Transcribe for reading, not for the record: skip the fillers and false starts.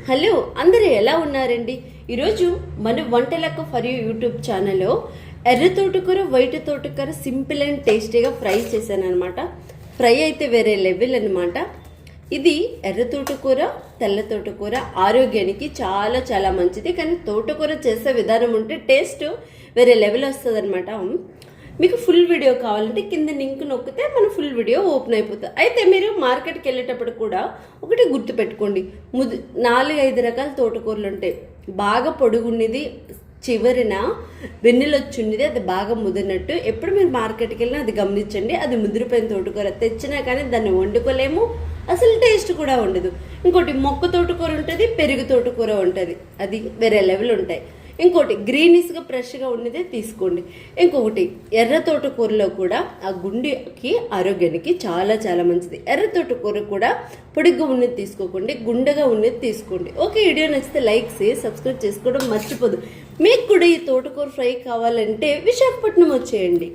Hello అందరూ ఎలా ఉన్నారండి? ఈరోజు మన వంటలకు ఫర్ యూ యూట్యూబ్ ఛానల్లో ఎర్ర తోటకూర వైట్ తోటకూర సింపుల్ అండ్ టేస్టీగా ఫ్రై చేశాను అనమాట. ఫ్రై అయితే వేరే లెవెల్ అనమాట. ఇది ఎర్ర తోటకూర తెల్ల తోటకూర ఆరోగ్యానికి చాలా చాలా మంచిది. కానీ తోటకూర చేసే విధానం ఉంటే టేస్ట్ వేరే లెవెల్ వస్తుంది అనమాట. మీకు ఫుల్ వీడియో కావాలంటే కింద లింక్ నొక్కితే మన ఫుల్ వీడియో ఓపెన్ అయిపోతుంది. అయితే మీరు మార్కెట్కి వెళ్ళేటప్పుడు కూడా ఒకటి గుర్తుపెట్టుకోండి, 4-5 రకాల తోటకూరలు ఉంటాయి. బాగా పొడుగున్నది, చివరిన వెన్నెలొచ్చున్నది, అది బాగా ముదిరినట్టు. ఎప్పుడు మీరు మార్కెట్కి వెళ్ళినా అది గమనించండి. అది ముదిరిపోయిన తోటకూర తెచ్చినా కానీ దాన్ని వండుకోలేము, అసలు టేస్ట్ కూడా ఉండదు. ఇంకోటి మొక్క తోటకూర ఉంటుంది, పెరుగు తోటకూర ఉంటుంది, అది వేరే లెవెల్ ఉంటాయి. ఇంకోటి గ్రీనిష్గా ఫ్రెష్గా ఉన్నదే తీసుకోండి. ఇంకొకటి ఎర్ర తోటకూరలో కూడా ఆ గుండెకి ఆరోగ్యానికి చాలా చాలా మంచిది. ఎర్ర తోటకూర కూడా పొడిగ్గా ఉన్నది తీసుకోకండి, గుండెగా ఉన్నది తీసుకోండి. ఓకే, వీడియో నచ్చితే లైక్ చేసి సబ్స్క్రైబ్ చేసుకోవడం మర్చిపోదు. మీకు కూడా ఈ తోటకూర ఫ్రై కావాలంటే విశాఖపట్నం వచ్చేయండి.